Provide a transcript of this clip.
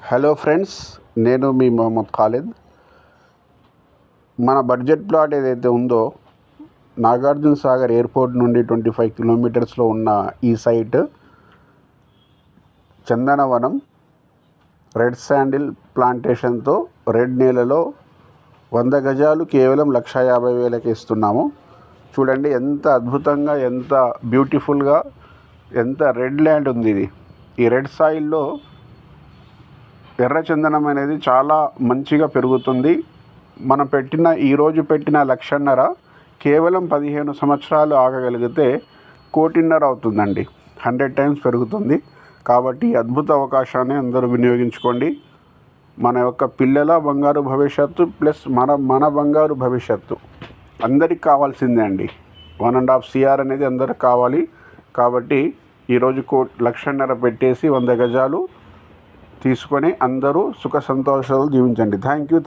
Hello friends, నేను మీ మొహమ్మద్ ఖాలిద్. మన budget plot ఏదైతే ఉందో నాగార్జున సాగర్ ఎయిర్పోర్ట్ నుండి 25 కిలోమీటర్స్లో ఉన్న ఈ సైట్ చందనవనం రెడ్ శాండిల్ ప్లాంటేషన్తో రెడ్ నేలలో 100 గజాలు కేవలం 1,50,000కి ఇస్తున్నాము. చూడండి ఎంత అద్భుతంగా, ఎంత బ్యూటిఫుల్గా, ఎంత రెడ్ ల్యాండ్ ఉంది ఇది. ఈ రెడ్ సాయిల్లో ఎర్రచందనం అనేది చాలా మంచిగా పెరుగుతుంది. మనం ఈరోజు పెట్టిన 1,50,000 కేవలం 15 సంవత్సరాలు ఆగగలిగితే 1,50,000 అవుతుందండి. 100 టైమ్స్ పెరుగుతుంది. కాబట్టి అద్భుత అవకాశాన్ని అందరూ వినియోగించుకోండి. మన యొక్క పిల్లల బంగారు భవిష్యత్తు ప్లస్ మన బంగారు భవిష్యత్తు అందరికి కావాల్సిందే అండి. 1.5 CR అనేది అందరికి కావాలి. కాబట్టి ఈరోజు 1,50,000 పెట్టేసి 100 గజాలు తీసుకొని అందరూ సుఖ సంతోషాలు జీవించండి. Thank you.